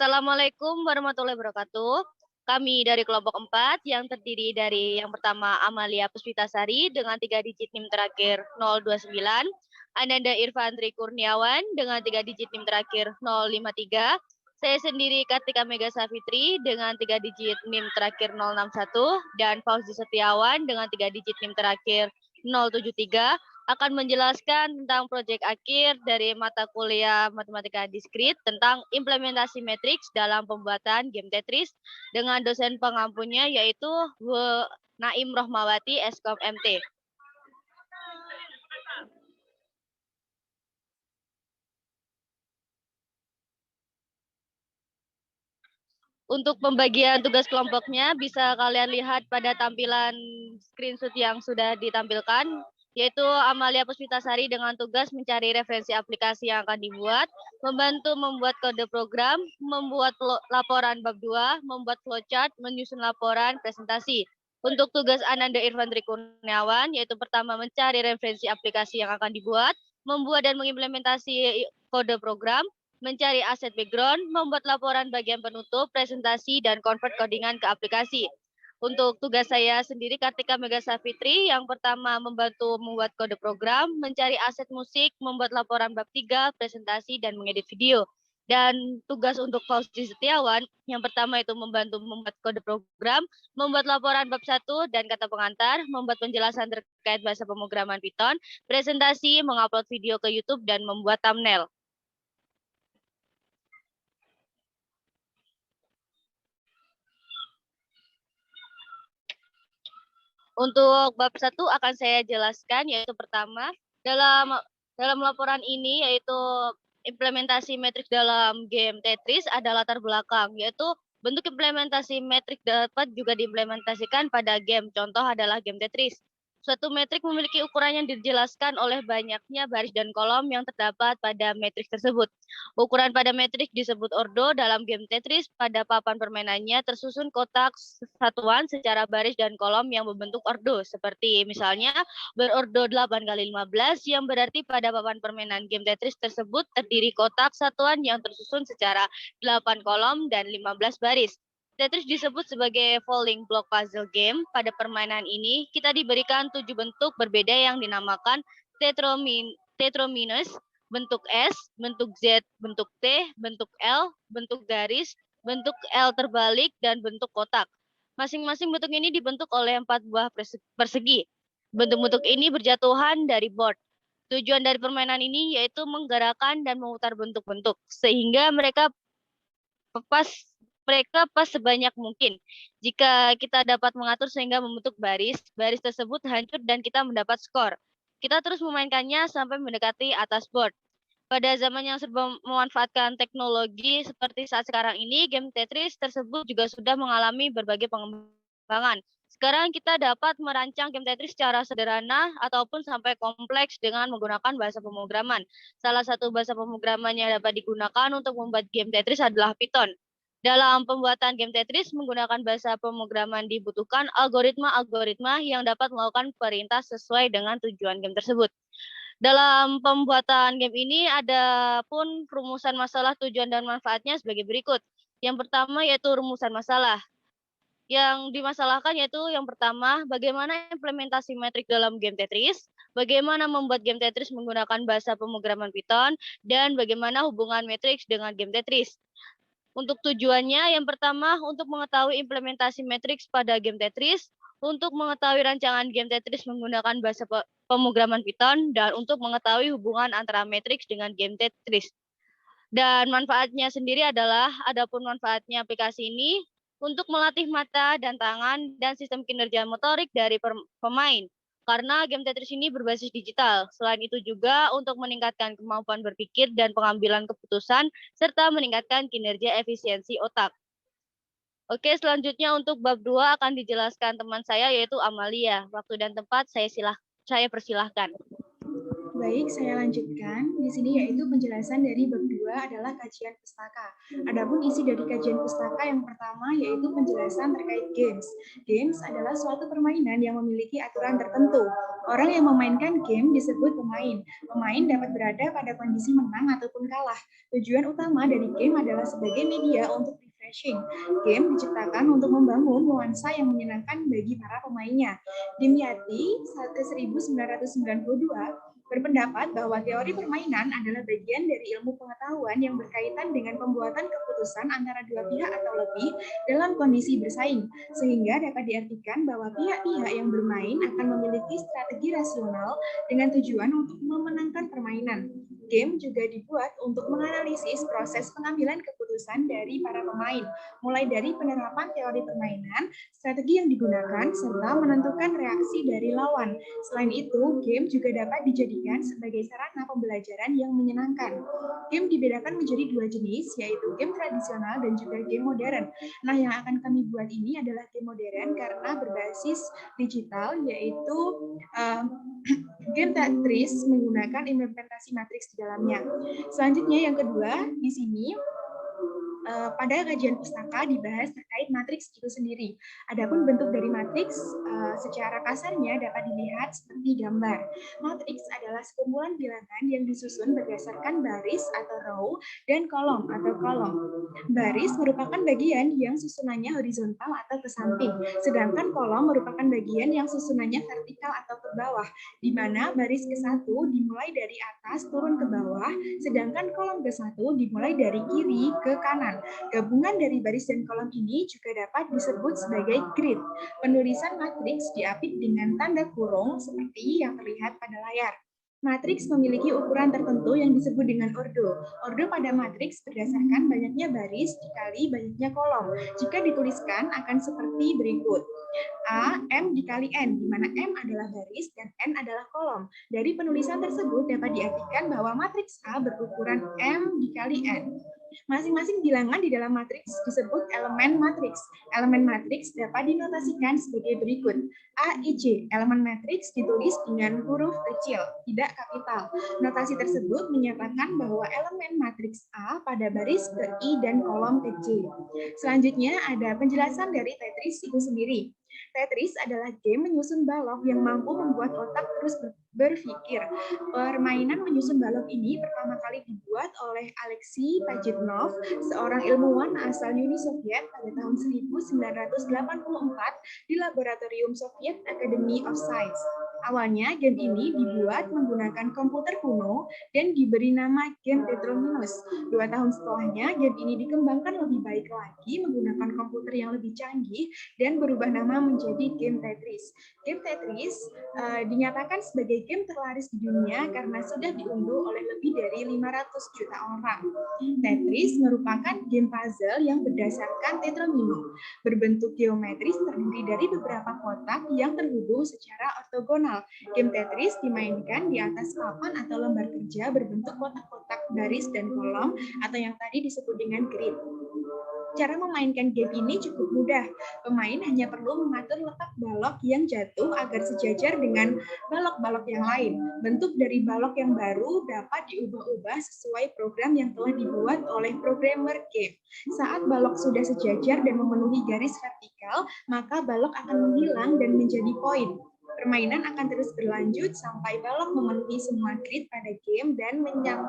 Assalamualaikum warahmatullahi wabarakatuh. Kami dari kelompok 4 yang terdiri dari yang pertama Amalia Puspitasari dengan 3 digit NIM terakhir 029, Ananda Irfandri Kurniawan dengan 3 digit NIM terakhir 053, saya sendiri Kartika Mega Safitri dengan 3 digit NIM terakhir 061, dan Fauzi Setiawan dengan 3 digit NIM terakhir 073 akan menjelaskan tentang proyek akhir dari mata kuliah Matematika Diskrit tentang implementasi matriks dalam pembuatan game Tetris dengan dosen pengampunya yaitu Naim Rohmawati Eskom MT. Untuk pembagian tugas kelompoknya bisa kalian lihat pada tampilan screenshot yang sudah ditampilkan, yaitu Amalia Puspitasari dengan tugas mencari referensi aplikasi yang akan dibuat, membantu membuat kode program, membuat laporan bab 2, membuat flowchart, menyusun laporan presentasi. Untuk tugas Ananda Irfandri Kurniawan, yaitu pertama mencari referensi aplikasi yang akan dibuat, membuat dan mengimplementasi kode program, mencari aset background, membuat laporan bagian penutup, presentasi, dan convert codingan ke aplikasi. Untuk tugas saya sendiri, Kartika Mega Safitri, yang pertama membantu membuat kode program, mencari aset musik, membuat laporan bab 3, presentasi, dan mengedit video. Dan tugas untuk Fauzi Setiawan, yang pertama itu membantu membuat kode program, membuat laporan bab 1 dan kata pengantar, membuat penjelasan terkait bahasa pemrograman Python, presentasi, mengupload video ke YouTube, dan membuat thumbnail. Untuk bab 1 akan saya jelaskan, yaitu pertama, dalam laporan ini yaitu implementasi matriks dalam game Tetris ada latar belakang, yaitu bentuk implementasi matriks dapat juga diimplementasikan pada game. Contoh adalah game Tetris. Suatu metrik memiliki ukuran yang dijelaskan oleh banyaknya baris dan kolom yang terdapat pada matriks tersebut. Ukuran pada metrik disebut ordo dalam game Tetris. Pada papan permainannya tersusun kotak satuan secara baris dan kolom yang membentuk ordo. Seperti misalnya berordo 8x15 yang berarti pada papan permainan game Tetris tersebut terdiri kotak satuan yang tersusun secara 8 kolom dan 15 baris. Tetris disebut sebagai falling block puzzle game. Pada permainan ini, kita diberikan 7 bentuk berbeda yang dinamakan tetrominus, bentuk S, bentuk Z, bentuk T, bentuk L, bentuk garis, bentuk L terbalik, dan bentuk kotak. Masing-masing bentuk ini dibentuk oleh 4 buah persegi. Bentuk-bentuk ini berjatuhan dari board. Tujuan dari permainan ini yaitu menggerakkan dan memutar bentuk-bentuk, sehingga mereka pas sebanyak mungkin. Jika kita dapat mengatur sehingga membentuk baris, baris tersebut hancur dan kita mendapat skor. Kita terus memainkannya sampai mendekati atas board. Pada zaman yang serba memanfaatkan teknologi seperti saat sekarang ini, game Tetris tersebut juga sudah mengalami berbagai pengembangan. Sekarang kita dapat merancang game Tetris secara sederhana ataupun sampai kompleks dengan menggunakan bahasa pemrograman. Salah satu bahasa pemrograman yang dapat digunakan untuk membuat game Tetris adalah Python. Dalam pembuatan game Tetris, menggunakan bahasa pemrograman dibutuhkan algoritma-algoritma yang dapat melakukan perintah sesuai dengan tujuan game tersebut. Dalam pembuatan game ini ada pun rumusan masalah, tujuan, dan manfaatnya sebagai berikut. Yang pertama yaitu rumusan masalah. Yang dimasalahkan yaitu yang pertama, bagaimana implementasi metrik dalam game Tetris, bagaimana membuat game Tetris menggunakan bahasa pemrograman Python, dan bagaimana hubungan matriks dengan game Tetris. Untuk tujuannya, yang pertama, untuk mengetahui implementasi matriks pada game Tetris, untuk mengetahui rancangan game Tetris menggunakan bahasa pemrograman Python, dan untuk mengetahui hubungan antara matriks dengan game Tetris. Dan manfaatnya sendiri adalah, adapun manfaatnya aplikasi ini untuk melatih mata dan tangan dan sistem kinerja motorik dari pemain. Karena game Tetris ini berbasis digital. Selain itu juga untuk meningkatkan kemampuan berpikir dan pengambilan keputusan, serta meningkatkan kinerja efisiensi otak. Oke, selanjutnya untuk bab 2 akan dijelaskan teman saya yaitu Amalia. Waktu dan tempat saya persilahkan. Baik, saya lanjutkan. Di sini yaitu penjelasan dari bab 2 adalah kajian pustaka. Adapun isi dari kajian pustaka yang pertama yaitu penjelasan terkait games. Games adalah suatu permainan yang memiliki aturan tertentu. Orang yang memainkan game disebut pemain. Pemain dapat berada pada kondisi menang ataupun kalah. Tujuan utama dari game adalah sebagai media untuk refreshing. Game diciptakan untuk membangun nuansa yang menyenangkan bagi para pemainnya. Dimyati 1992 berpendapat bahwa teori permainan adalah bagian dari ilmu pengetahuan yang berkaitan dengan pembuatan keputusan antara dua pihak atau lebih dalam kondisi bersaing, sehingga dapat diartikan bahwa pihak-pihak yang bermain akan memiliki strategi rasional dengan tujuan untuk memenangkan permainan. Game juga dibuat untuk menganalisis proses pengambilan keputusan dari para pemain, mulai dari penerapan teori permainan, strategi yang digunakan, serta menentukan reaksi dari lawan. Selain itu, game juga dapat dijadikan sebagai sarana pembelajaran yang menyenangkan. Game dibedakan menjadi dua jenis, yaitu game tradisional dan juga game modern. Nah, yang akan kami buat ini adalah game modern karena berbasis digital, yaitu game Tetris menggunakan implementasi matriks di dalamnya. Selanjutnya yang kedua, di sini pada kajian pustaka dibahas terkait matriks itu sendiri. Adapun bentuk dari matriks secara kasarnya dapat dilihat seperti gambar. Matriks adalah sekumpulan bilangan yang disusun berdasarkan baris atau row dan kolom atau kolom. Baris merupakan bagian yang susunannya horizontal atau ke samping, sedangkan kolom merupakan bagian yang susunannya vertikal atau ke bawah, di mana baris ke-1 dimulai dari atas turun ke bawah, sedangkan kolom ke-1 dimulai dari kiri ke kanan. Gabungan dari baris dan kolom ini juga dapat disebut sebagai grid. Penulisan matriks diapit dengan tanda kurung seperti yang terlihat pada layar. Matriks memiliki ukuran tertentu yang disebut dengan ordo. Ordo pada matriks berdasarkan banyaknya baris dikali banyaknya kolom. Jika dituliskan akan seperti berikut. A, M dikali N, di mana M adalah baris dan N adalah kolom. Dari penulisan tersebut dapat diartikan bahwa matriks A berukuran M dikali N. Masing-masing bilangan di dalam matriks disebut elemen matriks. Elemen matriks dapat dinotasikan sebagai berikut. A, I, J. Elemen matriks ditulis dengan huruf kecil, tidak kapital. Notasi tersebut menyatakan bahwa elemen matriks A pada baris ke I dan kolom ke J. Selanjutnya ada penjelasan dari Tetris itu sendiri. Tetris adalah game menyusun balok yang mampu membuat otak terus berpikir. Permainan menyusun balok ini pertama kali dibuat oleh Alexei Pajitnov, seorang ilmuwan asal Uni Soviet pada tahun 1984 di Laboratorium Soviet Academy of Science. Awalnya game ini dibuat menggunakan komputer kuno dan diberi nama game Tetrominos. 2 tahun setelahnya, game ini dikembangkan lebih baik lagi menggunakan komputer yang lebih canggih dan berubah nama menjadi game Tetris. Game Tetris dinyatakan sebagai game terlaris di dunia karena sudah diunduh oleh lebih dari 500 juta orang. Tetris merupakan game puzzle yang berdasarkan tetromino. Berbentuk geometris terdiri dari beberapa kotak yang terhubung secara ortogonal. Game Tetris dimainkan di atas papan atau lembar kerja berbentuk kotak-kotak baris dan kolom atau yang tadi disebut dengan grid. Cara memainkan game ini cukup mudah. Pemain hanya perlu mengatur letak balok yang jatuh agar sejajar dengan balok-balok yang lain. Bentuk dari balok yang baru dapat diubah-ubah sesuai program yang telah dibuat oleh programmer game. Saat balok sudah sejajar dan memenuhi garis vertikal, maka balok akan menghilang dan menjadi poin. Permainan akan terus berlanjut sampai balok memenuhi semua grid pada game dan menyentuh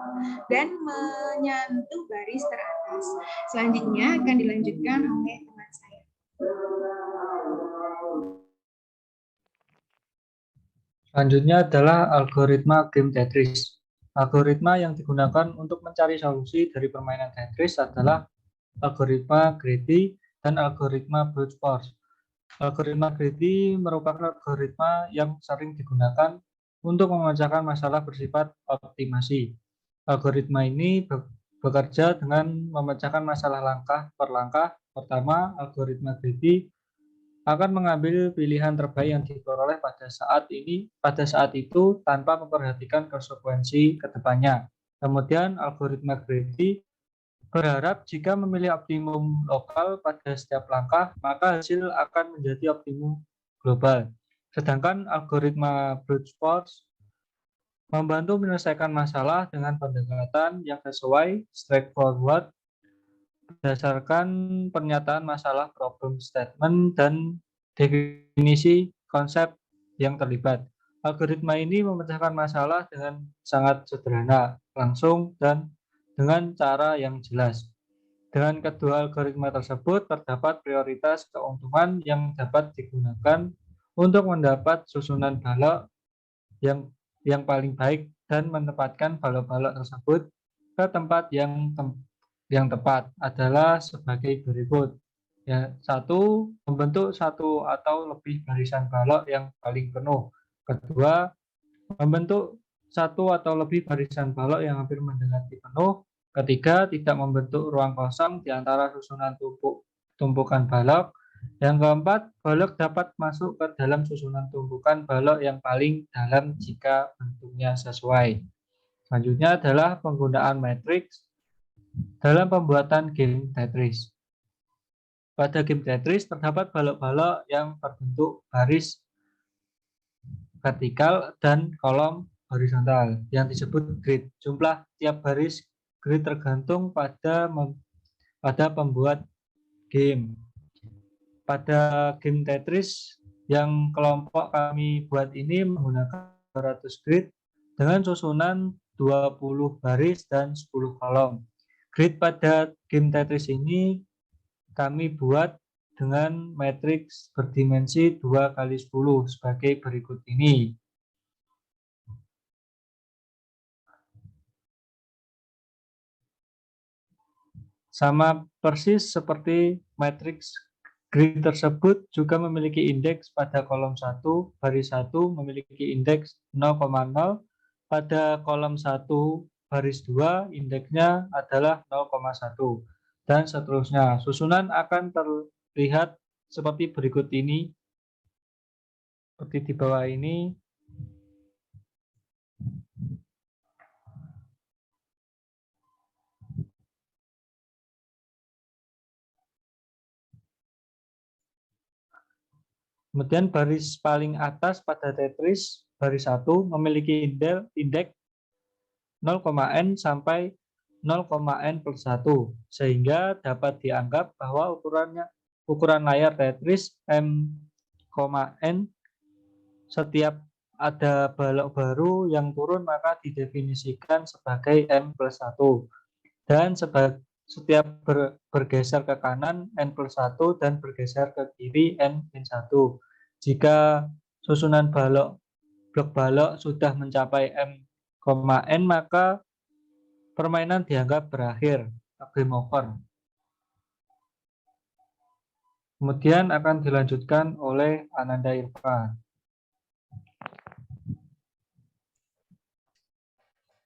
baris teratas. Selanjutnya akan dilanjutkan oleh teman saya. Selanjutnya adalah algoritma game Tetris. Algoritma yang digunakan untuk mencari solusi dari permainan Tetris adalah algoritma greedy dan algoritma brute force. Algoritma greedy merupakan algoritma yang sering digunakan untuk memecahkan masalah bersifat optimasi. Algoritma ini bekerja dengan memecahkan masalah langkah per langkah. Pertama, algoritma greedy akan mengambil pilihan terbaik yang diperoleh pada saat itu tanpa memperhatikan konsekuensi ke depannya. Kemudian algoritma greedy berharap jika memilih optimum lokal pada setiap langkah, maka hasil akan menjadi optimum global. Sedangkan algoritma brute force membantu menyelesaikan masalah dengan pendekatan yang sesuai, straightforward, berdasarkan pernyataan masalah, problem statement, dan definisi konsep yang terlibat. Algoritma ini memecahkan masalah dengan sangat sederhana, langsung, dan dengan cara yang jelas. Dengan kedua algoritma tersebut, terdapat prioritas keuntungan yang dapat digunakan untuk mendapat susunan balok yang paling baik dan menempatkan balok-balok tersebut ke tempat yang tepat adalah sebagai berikut. Ya, satu, membentuk satu atau lebih barisan balok yang paling penuh. Kedua, membentuk satu atau lebih barisan balok yang hampir mendekati penuh. Ketiga, tidak membentuk ruang kosong di antara susunan tumpukan balok. Yang keempat, balok dapat masuk ke dalam susunan tumpukan balok yang paling dalam jika bentuknya sesuai. Selanjutnya adalah penggunaan matriks dalam pembuatan game Tetris. Pada game Tetris terdapat balok-balok yang berbentuk baris vertikal dan kolom horizontal yang disebut grid. Jumlah tiap baris grid tergantung pada pembuat game. Pada game Tetris yang kelompok kami buat ini menggunakan 200 grid dengan susunan 20 baris dan 10 kolom. Grid pada game Tetris ini kami buat dengan matriks berdimensi 2x10 sebagai berikut ini. Sama persis seperti matriks grid tersebut juga memiliki indeks pada kolom 1, baris 1 memiliki indeks 0,0, pada kolom 1, baris 2 indeksnya adalah 0,1, dan seterusnya. Susunan akan terlihat seperti berikut ini, seperti di bawah ini. Kemudian baris paling atas pada Tetris, baris 1 memiliki indeks 0,n sampai 0,n+1, sehingga dapat dianggap bahwa ukuran layar Tetris m,n. Setiap ada balok baru yang turun maka didefinisikan sebagai m+1, dan setiap bergeser ke kanan n+1 dan bergeser ke kiri n-1. Jika susunan blok balok sudah mencapai m,n maka permainan dianggap berakhir, game over. Kemudian akan dilanjutkan oleh Ananda Irfan.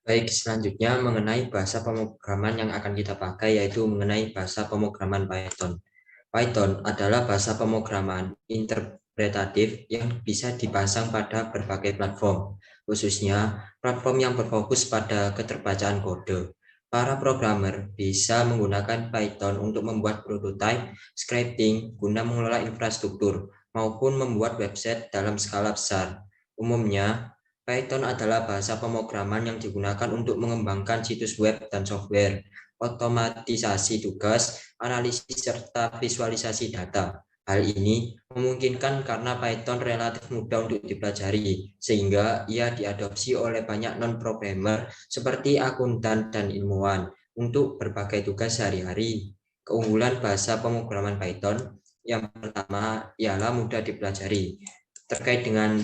Baik, selanjutnya mengenai bahasa pemrograman yang akan kita pakai, yaitu mengenai bahasa pemrograman Python. Python adalah bahasa pemrograman interpretatif yang bisa dipasang pada berbagai platform, khususnya platform yang berfokus pada keterbacaan kode. Para programmer bisa menggunakan Python untuk membuat prototipe, scripting, guna mengelola infrastruktur, maupun membuat website dalam skala besar. Umumnya, Python adalah bahasa pemrograman yang digunakan untuk mengembangkan situs web dan software, otomatisasi tugas, analisis, serta visualisasi data. Hal ini memungkinkan karena Python relatif mudah untuk dipelajari, sehingga ia diadopsi oleh banyak non-programmer seperti akuntan dan ilmuwan untuk berbagai tugas sehari-hari. Keunggulan bahasa pemrograman Python yang pertama ialah mudah dipelajari. Terkait dengan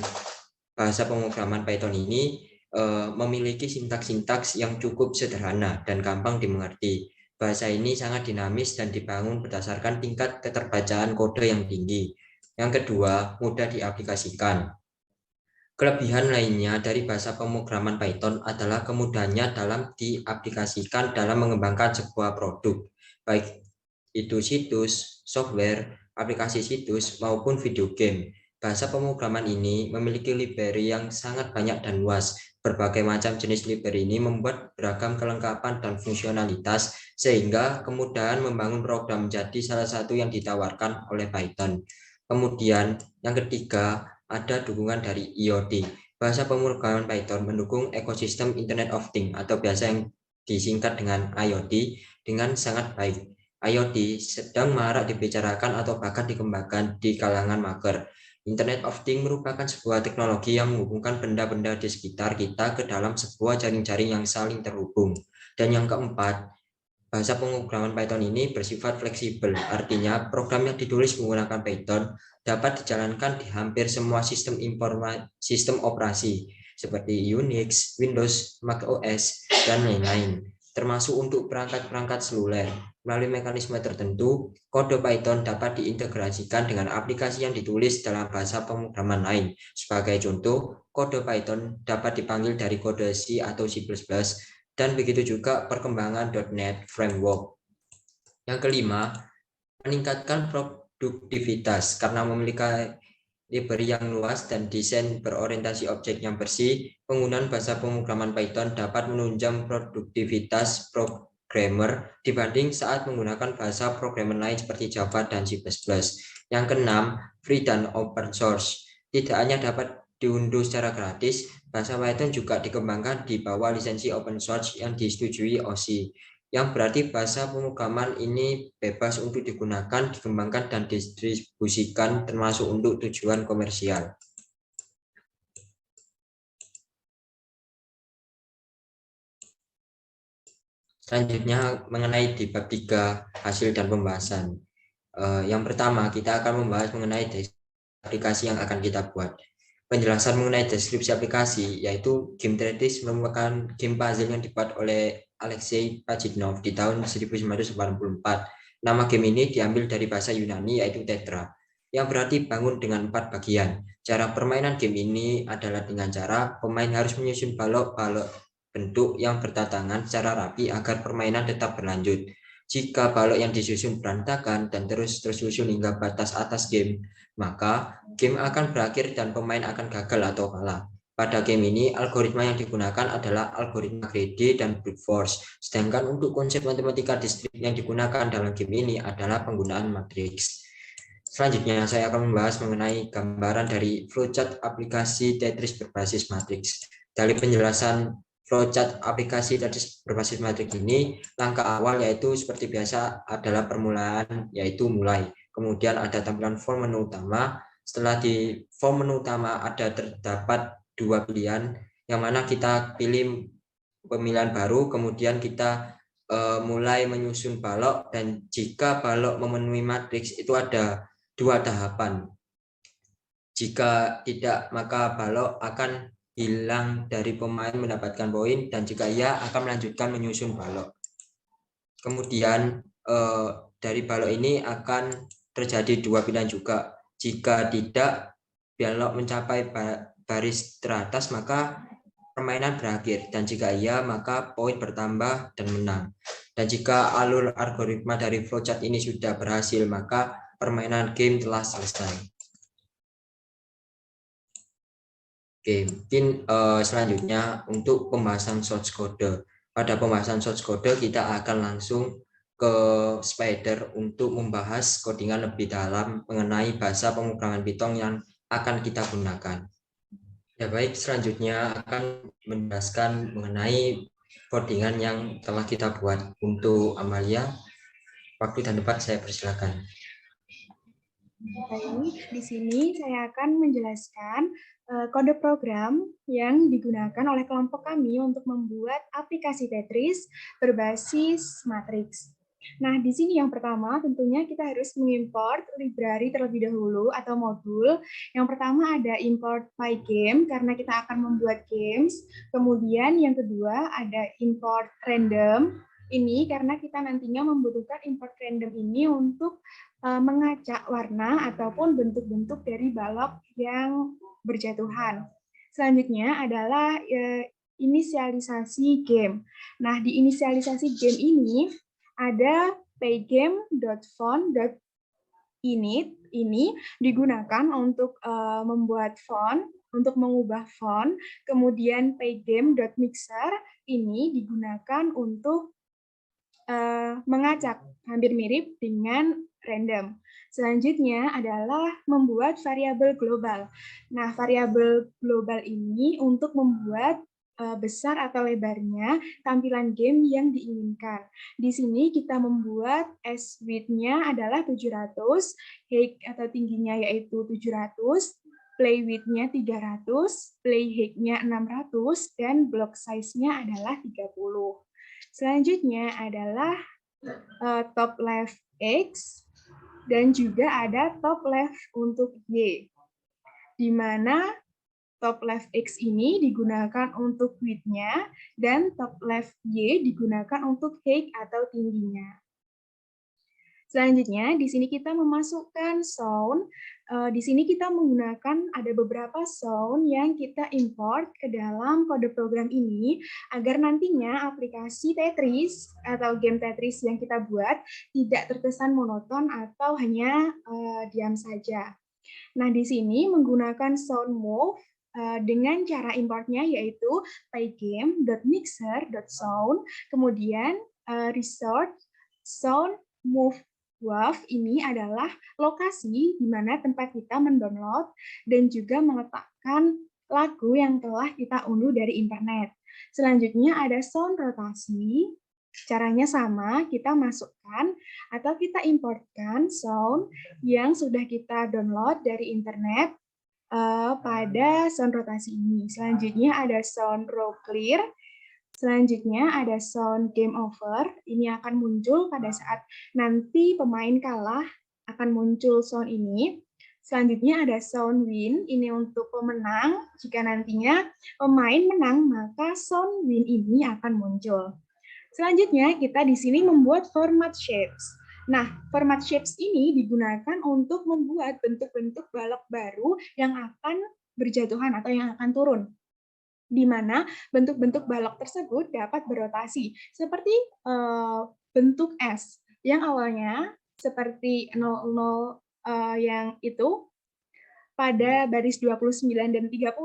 bahasa pemrograman Python ini memiliki sintaks-sintaks yang cukup sederhana dan gampang dimengerti. Bahasa ini sangat dinamis dan dibangun berdasarkan tingkat keterbacaan kode yang tinggi. Yang kedua, mudah diaplikasikan. Kelebihan lainnya dari bahasa pemrograman Python adalah kemudahannya dalam diaplikasikan dalam mengembangkan sebuah produk, baik itu situs, software, aplikasi situs, maupun video game. Bahasa pemrograman ini memiliki library yang sangat banyak dan luas. Berbagai macam jenis library ini membuat beragam kelengkapan dan fungsionalitas, sehingga kemudahan membangun program menjadi salah satu yang ditawarkan oleh Python. Kemudian yang ketiga, ada dukungan dari IoT. Bahasa pemrograman Python mendukung ekosistem Internet of Things atau biasa yang disingkat dengan IoT dengan sangat baik. IoT sedang marak dibicarakan atau bahkan dikembangkan di kalangan mager. Internet of Things merupakan sebuah teknologi yang menghubungkan benda-benda di sekitar kita ke dalam sebuah jaring-jaring yang saling terhubung. Dan yang keempat, bahasa pemrograman Python ini bersifat fleksibel, artinya program yang ditulis menggunakan Python dapat dijalankan di hampir semua sistem operasi seperti Unix, Windows, macOS, dan lain-lain, termasuk untuk perangkat-perangkat seluler. Melalui mekanisme tertentu, kode Python dapat diintegrasikan dengan aplikasi yang ditulis dalam bahasa pemrograman lain. Sebagai contoh, kode Python dapat dipanggil dari kode C atau C++, dan begitu juga perkembangan .NET Framework. Yang kelima, meningkatkan produktivitas karena memiliki library yang luas dan desain berorientasi objek yang bersih. Penggunaan bahasa pemrograman Python dapat menunjang produktivitas programmer dibanding saat menggunakan bahasa programmer lain seperti Java dan C++. Yang keenam, free dan open source. Tidak hanya dapat diunduh secara gratis, bahasa Python juga dikembangkan di bawah lisensi open source yang disetujui OSI, yang berarti bahasa pemrograman ini bebas untuk digunakan, dikembangkan, dan didistribusikan termasuk untuk tujuan komersial. Selanjutnya mengenai di bab 3 hasil dan pembahasan. Yang pertama kita akan membahas mengenai aplikasi yang akan kita buat. Penjelasan mengenai deskripsi aplikasi, yaitu game Tetris merupakan game puzzle yang dibuat oleh Alexei Pajitnov di tahun 1984. Nama game ini diambil dari bahasa Yunani yaitu tetra, yang berarti bangun dengan 4 bagian. Cara permainan game ini adalah dengan cara pemain harus menyusun balok-balok bentuk yang berdatangan secara rapi agar permainan tetap berlanjut. Jika balok yang disusun berantakan dan terus tersusun hingga batas atas game, maka game akan berakhir dan pemain akan gagal atau kalah. Pada game ini, algoritma yang digunakan adalah algoritma greedy dan brute force. Sedangkan untuk konsep matematika diskrit yang digunakan dalam game ini adalah penggunaan matriks. Selanjutnya, saya akan membahas mengenai gambaran dari flowchart aplikasi Tetris berbasis matriks. Dari penjelasan flowchart aplikasi Tetris berbasis matriks ini, langkah awal yaitu seperti biasa adalah permulaan, yaitu mulai. Kemudian ada tampilan form menu utama. Setelah di form menu utama terdapat 2 pilihan, yang mana kita pilih pemilihan baru, kemudian kita mulai menyusun balok, dan jika balok memenuhi matriks itu ada 2 tahapan. Jika tidak, maka balok akan hilang dari pemain mendapatkan poin, dan jika iya akan melanjutkan menyusun balok. Kemudian dari balok ini akan terjadi 2 pilihan juga. Jika tidak, balok mencapai baris teratas, maka permainan berakhir, dan jika iya maka poin bertambah dan menang. Dan jika alur algoritma dari flowchart ini sudah berhasil, maka permainan game telah selesai. Oke, mungkin selanjutnya untuk pembahasan source code. Pada pembahasan source code kita akan langsung ke Spider untuk membahas codingan lebih dalam mengenai bahasa pemrograman Python yang akan kita gunakan. Ya baik, selanjutnya akan menjelaskan mengenai codingan yang telah kita buat. Untuk Amalia, waktu dan tempat saya persilakan. Baik, di sini saya akan menjelaskan kode program yang digunakan oleh kelompok kami untuk membuat aplikasi Tetris berbasis matriks. Nah, di sini yang pertama tentunya kita harus mengimport library terlebih dahulu atau modul. Yang pertama ada import pygame karena kita akan membuat games. Kemudian yang kedua ada import random. Ini karena kita nantinya membutuhkan import random ini untuk mengacak warna ataupun bentuk-bentuk dari balok yang berjatuhan. Selanjutnya adalah inisialisasi game. Nah, di inisialisasi game ini ada pygame.font.init ini digunakan untuk membuat font, untuk mengubah font. Kemudian pygame.mixer ini digunakan untuk mengacak, hampir mirip dengan random. Selanjutnya adalah membuat variabel global. Nah, variabel global ini untuk membuat besar atau lebarnya tampilan game yang diinginkan. Di sini kita membuat as width-nya adalah 700, height atau tingginya yaitu 700, play width-nya 300, play height-nya 600, dan block size-nya adalah 30. Selanjutnya adalah top left X, dan juga ada top left untuk Y, di mana top left X ini digunakan untuk width-nya, dan top left Y digunakan untuk height atau tingginya. Selanjutnya, di sini kita memasukkan sound. Di sini kita menggunakan ada beberapa sound yang kita import ke dalam kode program ini, agar nantinya aplikasi Tetris atau game Tetris yang kita buat tidak terkesan monoton atau hanya diam saja. Nah, di sini menggunakan sound move dengan cara importnya yaitu pygame.mixer.sound, kemudian resort sound move WAV ini adalah lokasi di mana tempat kita mendownload dan juga meletakkan lagu yang telah kita unduh dari internet. Selanjutnya ada sound rotasi. Caranya sama, kita masukkan atau kita importkan sound yang sudah kita download dari internet pada sound rotasi ini. Selanjutnya ada sound row clear. Selanjutnya ada sound game over. Ini akan muncul pada saat nanti pemain kalah, akan muncul sound ini. Selanjutnya ada sound win. Ini untuk pemenang. Jika nantinya pemain menang, maka sound win ini akan muncul. Selanjutnya, kita di sini membuat format shapes. Nah, format shapes ini digunakan untuk membuat bentuk-bentuk balok baru yang akan berjatuhan atau yang akan turun, di mana bentuk-bentuk balok tersebut dapat berotasi, seperti bentuk S, yang awalnya seperti 00 yang itu, pada baris 29 dan 30,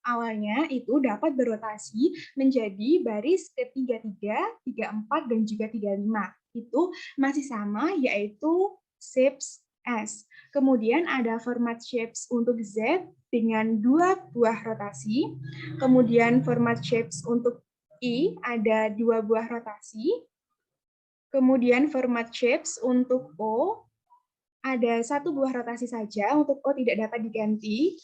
awalnya itu dapat berotasi menjadi baris ke-33, 34, dan juga 35. Itu masih sama, yaitu shapes S. Kemudian ada format shapes untuk Z dengan 2 buah rotasi. Kemudian format shapes untuk I ada 2 buah rotasi. Kemudian format shapes untuk O ada 1 buah rotasi saja, untuk O tidak dapat diganti.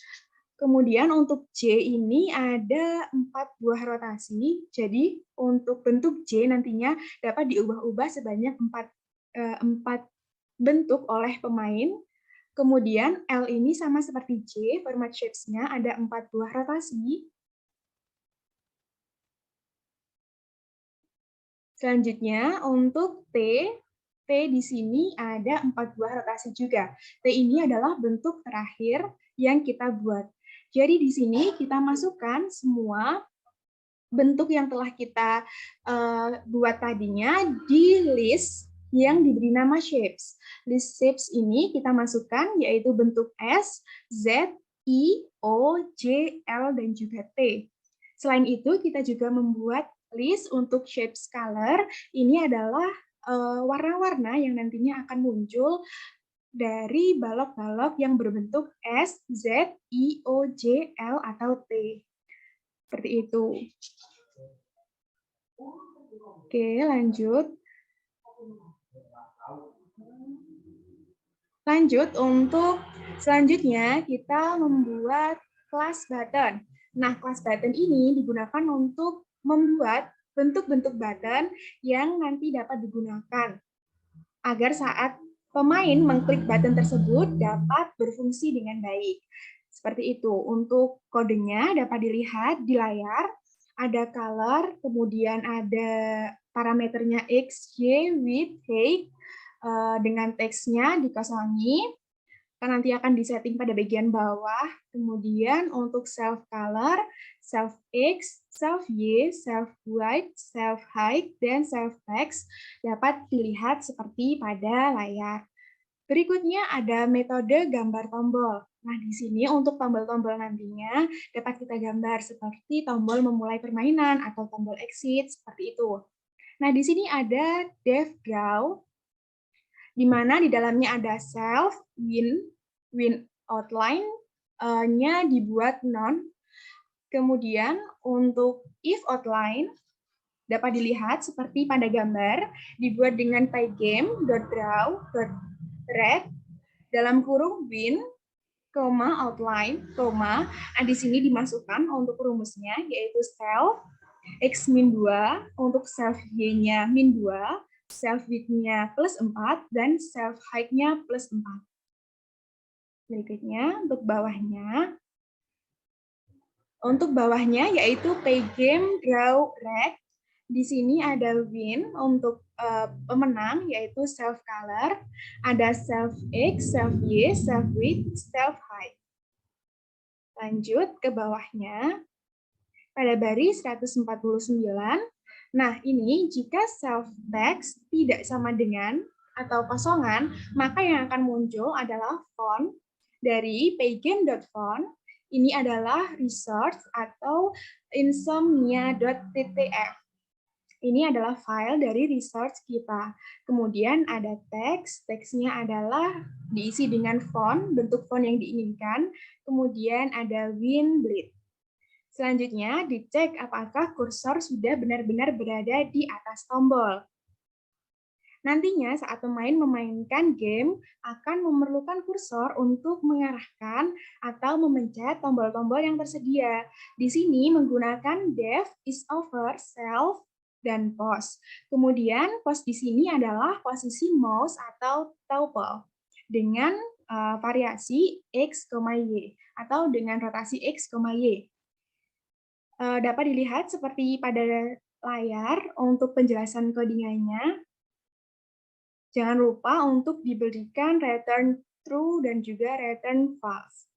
Kemudian untuk J ini ada 4 buah rotasi, jadi untuk bentuk J nantinya dapat diubah-ubah sebanyak 4 bentuk oleh pemain. Kemudian L ini sama seperti J, format shapes-nya ada 4 buah rotasi. Selanjutnya untuk T di sini ada 4 buah rotasi juga. T ini adalah bentuk terakhir yang kita buat. Jadi di sini kita masukkan semua bentuk yang telah kita buat tadinya di list yang diberi nama shapes. List shapes ini kita masukkan yaitu bentuk S, Z, I, O, J, L, dan juga T. Selain itu kita juga membuat list untuk shapes color. Ini adalah warna-warna yang nantinya akan muncul dari balok-balok yang berbentuk S, Z, I, O, J, L, atau T. Seperti itu. Oke, lanjut. Untuk selanjutnya kita membuat class button. Nah, class button ini digunakan untuk membuat bentuk-bentuk button yang nanti dapat digunakan agar saat pemain mengklik button tersebut dapat berfungsi dengan baik. Seperti itu. Untuk kodenya dapat dilihat di layar. Ada color, kemudian ada parameternya X, Y, width, height, dengan teksnya dikosongi. Nanti akan disetting pada bagian bawah. Kemudian untuk self color, self X, self Y, self width, self height, dan self text dapat dilihat seperti pada layar. Berikutnya ada metode gambar tombol. Nah, di sini untuk tombol-tombol nantinya dapat kita gambar seperti tombol memulai permainan atau tombol exit, seperti itu. Nah, di sini ada dev draw. di mana di dalamnya ada self, win outline-nya dibuat non. Kemudian untuk if outline dapat dilihat seperti pada gambar, dibuat dengan pygame.draw.red dalam kurung win, outline, nah di sini dimasukkan untuk rumusnya yaitu self x min 2, untuk self y-nya min 2, self width-nya plus 4, dan self height-nya plus 4. Berikutnya untuk bawahnya. Untuk bawahnya yaitu pygame draw red. Di sini ada win untuk pemenang yaitu self color, ada self x, self y, self width, self height. Lanjut ke bawahnya. Pada baris 149. Nah, ini jika self text tidak sama dengan atau kosongan, maka yang akan muncul adalah font dari pygame.font. Ini adalah resource atau insomnia.ttf. Ini adalah file dari resource kita. Kemudian ada teks, teksnya adalah diisi dengan font, bentuk font yang diinginkan. Kemudian ada win bleed. Selanjutnya dicek apakah kursor sudah benar-benar berada di atas tombol. Nantinya saat pemain memainkan game akan memerlukan kursor untuk mengarahkan atau memencet tombol-tombol yang tersedia. Di sini menggunakan def, is over, self, dan pause. Kemudian pause di sini adalah posisi mouse atau toggle dengan variasi x, y atau dengan rotasi x, y. Dapat dilihat seperti pada layar untuk penjelasan codingannya. Jangan lupa untuk diberikan return true dan juga return false.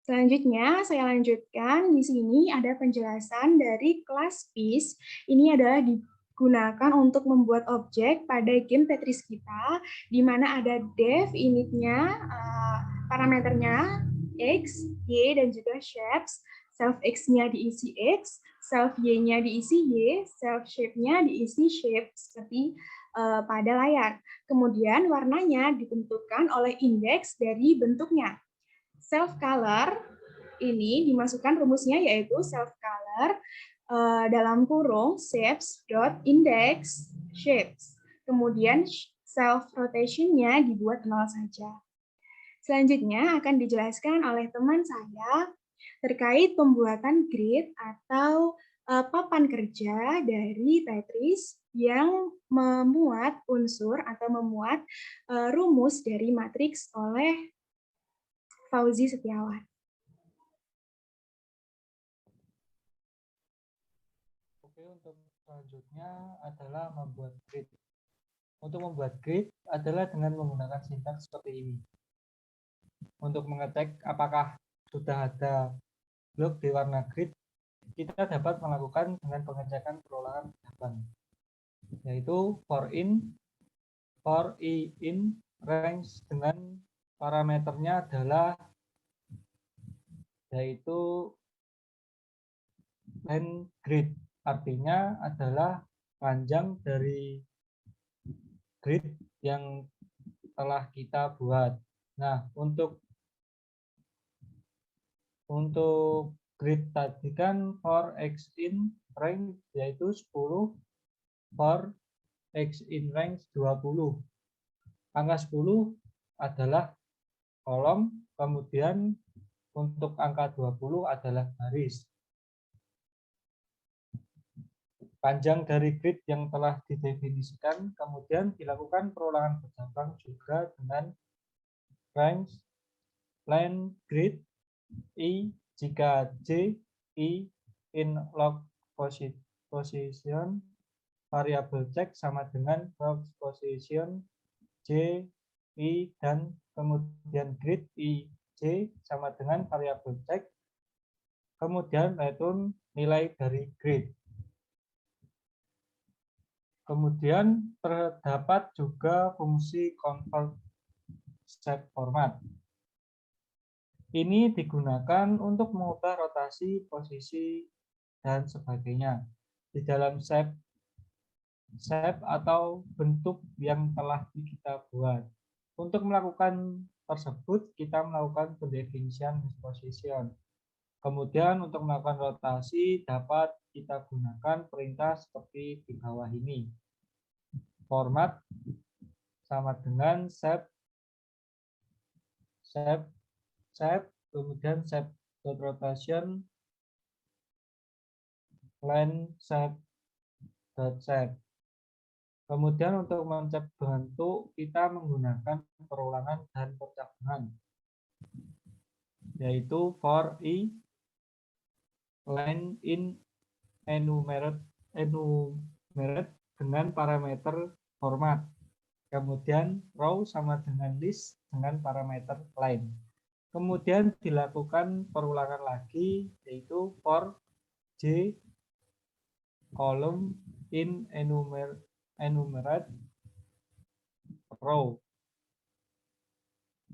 Selanjutnya, saya lanjutkan. Di sini ada penjelasan dari kelas piece. Ini adalah digunakan untuk membuat objek pada game Tetris kita, di mana ada def, initnya, parameternya, x, y, dan juga shapes. Self x-nya diisi x, self y-nya diisi y, self shape-nya diisi shape, seperti pada layar. Kemudian warnanya ditentukan oleh indeks dari bentuknya. Self color ini dimasukkan rumusnya yaitu self color dalam kurung shapes.index shapes. Kemudian self rotation-nya dibuat 0 saja. Selanjutnya akan dijelaskan oleh teman saya terkait pembuatan grid atau papan kerja dari Tetris yang memuat unsur atau memuat rumus dari matriks oleh Fauzi Setiawan. Oke, untuk selanjutnya adalah membuat grid. Untuk membuat grid adalah dengan menggunakan sintaks seperti ini. Untuk mengecek apakah sudah ada blok di warna grid, kita dapat melakukan dengan pengecekan perolehan jawaban, yaitu for i in range dengan parameternya adalah yaitu length grid, artinya adalah panjang dari grid yang telah kita buat. Nah, untuk grid tadi kan for x in range yaitu 10, for x in range 20. Angka 10 adalah kolom, kemudian untuk angka 20 adalah baris. Panjang dari grid yang telah didefinisikan, kemudian dilakukan perolehan bercabang juga dengan range length grid I jika J I in log position variable check sama dengan box position J I dan kemudian grid I J sama dengan variable check kemudian return nilai dari grid. Kemudian terdapat juga fungsi convert shape format. Ini digunakan untuk mengubah rotasi, posisi, dan sebagainya. Di dalam shape shape atau bentuk yang telah kita buat. Untuk melakukan tersebut, kita melakukan pendefinisian list position. Kemudian untuk melakukan rotasi dapat kita gunakan perintah seperti di bawah ini. Format sama dengan shape, kemudian shape dot rotation, line shape dot shape. Kemudian untuk mencap bentuk kita menggunakan perulangan dan percabangan, yaitu for i line in enumerate dengan parameter format. Kemudian row sama dengan list dengan parameter line. Kemudian dilakukan perulangan lagi, yaitu for j column in enumerate row.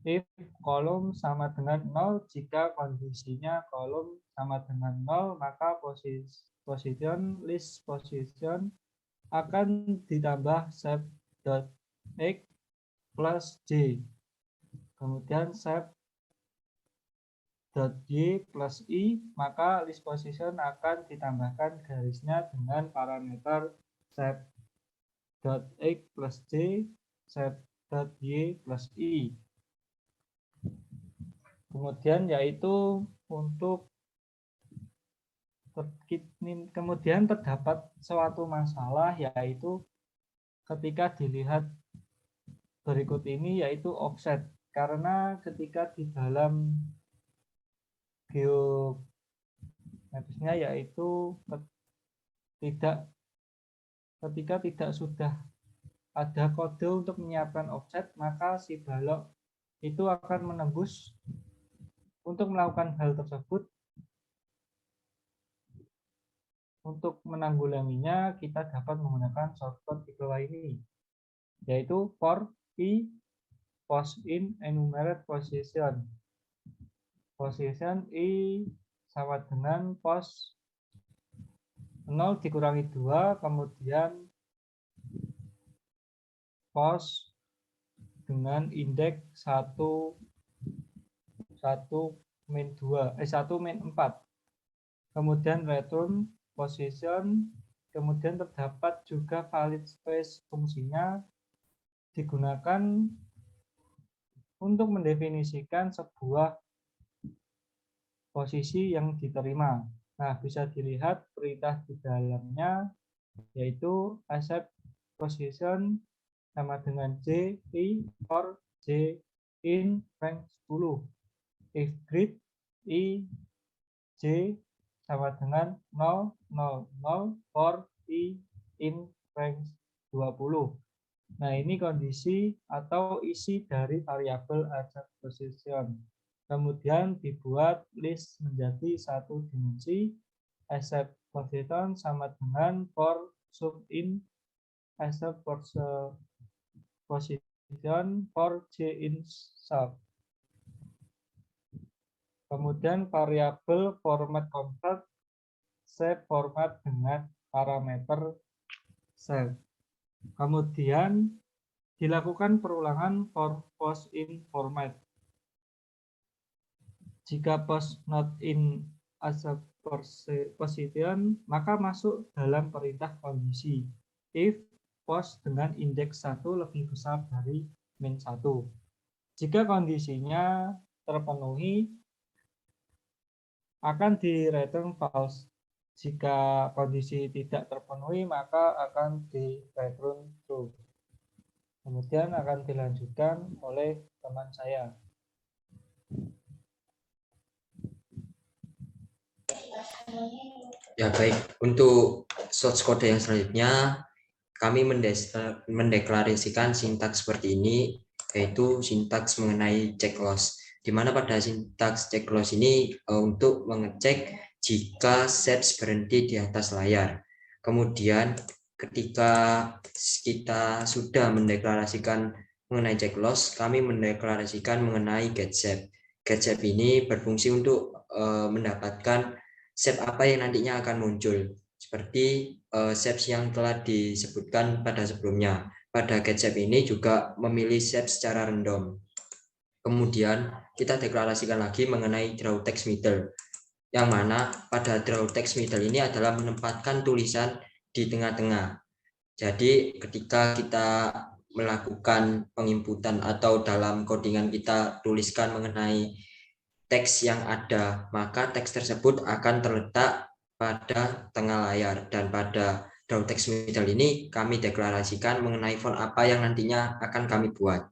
If kolom sama dengan 0, jika kondisinya kolom sama dengan 0, maka position list position akan ditambah shape.x plus j. Kemudian shape.y plus i, maka list position akan ditambahkan garisnya dengan parameter shape.x plus j, shape.y plus i. Kemudian yaitu untuk kemudian terdapat suatu masalah, yaitu ketika dilihat berikut ini, yaitu offset. Karena ketika di dalam geometrisnya, yaitu ketika tidak sudah ada kode untuk menyiapkan offset, maka si balok itu akan menembus. Untuk melakukan hal tersebut, untuk menanggulanginya, kita dapat menggunakan shortcut di bawah ini, yaitu for i post in enumerate position. Position i sama dengan post 0 dikurangi 2, kemudian post dengan indeks 1 min 4. Kemudian return position, kemudian terdapat juga valid space, fungsinya digunakan untuk mendefinisikan sebuah posisi yang diterima. Nah, bisa dilihat perintah di dalamnya, yaitu accept position sama dengan j i for j in rank 10. If grid i j sama dengan 0, 0, 0 for i in rank 20. Nah, ini kondisi atau isi dari variabel accept position. Kemudian dibuat list menjadi satu dimensi. Accept position sama dengan for sub in accept position for j in sub. Kemudian variabel format convert shape format dengan parameter shape. Kemudian dilakukan perulangan for post in format. Jika post not in accept position, maka masuk dalam perintah kondisi if post dengan indeks 1 lebih besar dari min 1. Jika kondisinya terpenuhi, akan di return false. Jika kondisi tidak terpenuhi, maka akan di return true. Kemudian akan dilanjutkan oleh teman saya. Ya, baik. Untuk source code yang selanjutnya, kami mendeklarasikan sintaks seperti ini, yaitu sintaks mengenai check loss. Di mana pada sintaks check loss ini untuk mengecek jika sets berhenti di atas layar. Kemudian ketika kita sudah mendeklarasikan mengenai check loss, kami mendeklarasikan mengenai getShape. GetShape ini berfungsi untuk mendapatkan shape apa yang nantinya akan muncul. seperti shapes yang telah disebutkan pada sebelumnya. Pada get shape ini juga memilih shape secara random. Kemudian kita deklarasikan lagi mengenai draw text middle, yang mana pada draw text middle ini adalah menempatkan tulisan di tengah-tengah. Jadi ketika kita melakukan penginputan atau dalam codingan kita tuliskan mengenai teks yang ada, maka teks tersebut akan terletak pada tengah layar, dan pada draw text middle ini kami deklarasikan mengenai font apa yang nantinya akan kami buat.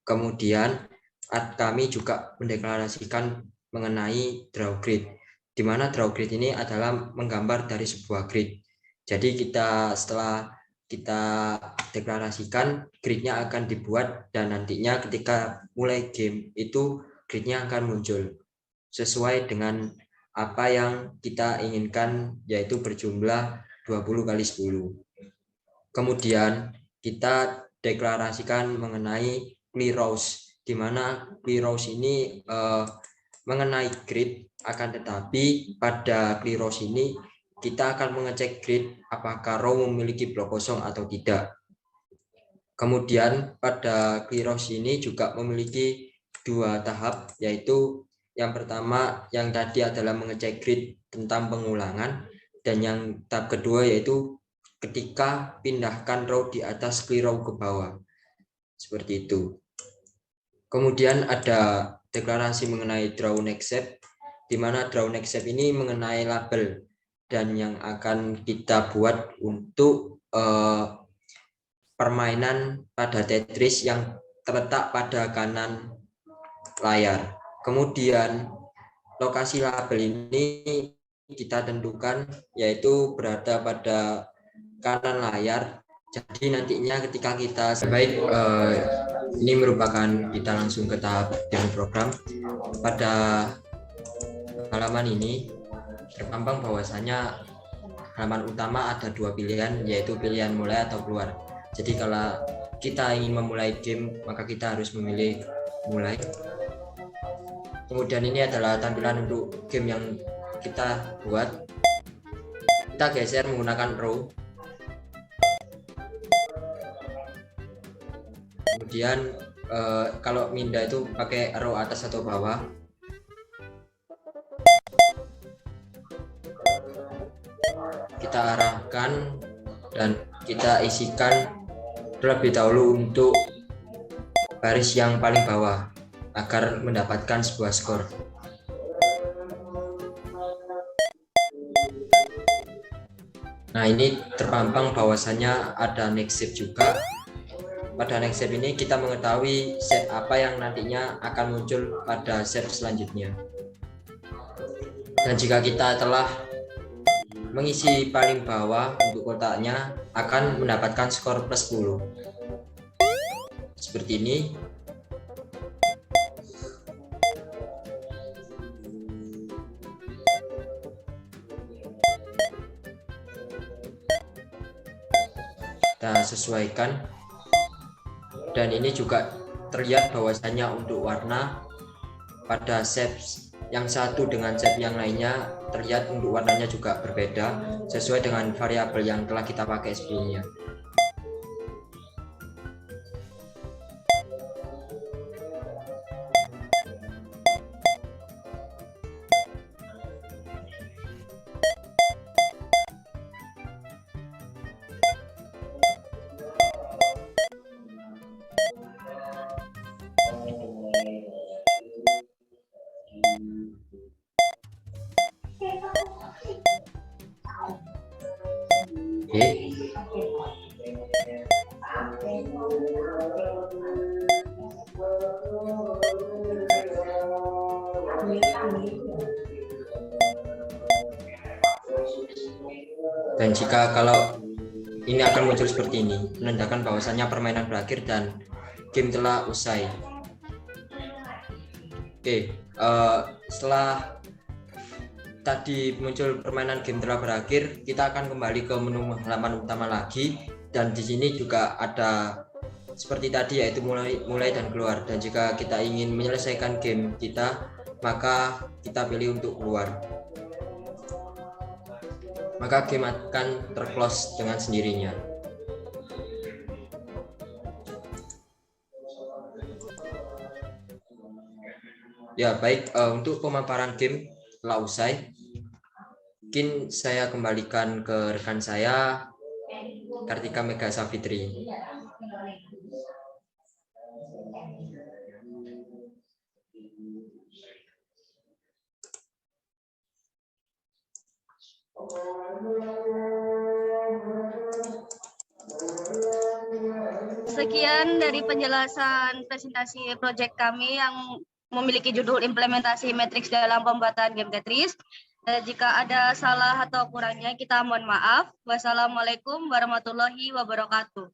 Kemudian kami juga mendeklarasikan mengenai draw grid, di mana draw grid ini adalah menggambar dari sebuah grid. Jadi setelah kita deklarasikan, gridnya akan dibuat, dan nantinya ketika mulai game itu gridnya akan muncul sesuai dengan apa yang kita inginkan, yaitu berjumlah 20 kali 10. Kemudian kita deklarasikan mengenai clear rows, di mana clear rows ini mengenai grid, akan tetapi pada clear rows ini kita akan mengecek grid apakah row memiliki blok kosong atau tidak. Kemudian pada clear rows ini juga memiliki 2 tahap, yaitu yang pertama yang tadi adalah mengecek grid tentang pengulangan, dan yang tahap kedua yaitu ketika pindahkan row di atas clear row ke bawah. Seperti itu. Kemudian ada deklarasi mengenai draw next shape, di mana draw next shape ini mengenai label dan yang akan kita buat untuk permainan pada Tetris yang terletak pada kanan layar. Kemudian lokasi label ini kita tentukan yaitu berada pada kanan layar. Jadi nantinya ketika kita ini merupakan kita langsung ke tahap demo program. Pada halaman ini terpampang bahwasanya halaman utama ada 2 pilihan, yaitu pilihan mulai atau keluar. Jadi kalau kita ingin memulai game, maka kita harus memilih mulai. Kemudian ini adalah tampilan untuk game yang kita buat. Kita geser menggunakan row. Kemudian kalau minda itu pakai row atas atau bawah. Kita arahkan dan kita isikan terlebih dahulu untuk baris yang paling bawah agar mendapatkan sebuah skor. Nah, ini terpampang bahwasannya ada next shape juga. Pada next shape ini kita mengetahui shape apa yang nantinya akan muncul pada shape selanjutnya. Dan jika kita telah mengisi paling bawah untuk kotaknya, akan mendapatkan skor plus 10. Seperti ini. Kita sesuaikan. Dan ini juga terlihat bahwasanya untuk warna pada shape yang satu dengan shape yang lainnya terlihat untuk warnanya juga berbeda sesuai dengan variabel yang telah kita pakai sebelumnya. Dan jika kalau ini akan muncul seperti ini, menandakan bahwasannya permainan berakhir dan game telah usai. Oke, setelah tadi muncul permainan game telah berakhir, kita akan kembali ke menu halaman utama lagi, dan di sini juga ada seperti tadi, yaitu mulai dan keluar. Dan jika kita ingin menyelesaikan game kita, maka kita pilih untuk keluar. maka game akan terclose dengan sendirinya. Ya, baik, untuk pemaparan game telah usai. Mungkin saya kembalikan ke rekan saya, Kartika Mega Savitri. Sekian dari penjelasan presentasi proyek kami yang memiliki judul implementasi matriks dalam pembuatan game Tetris. Jika ada salah atau kurangnya kita mohon maaf. Wassalamualaikum warahmatullahi wabarakatuh.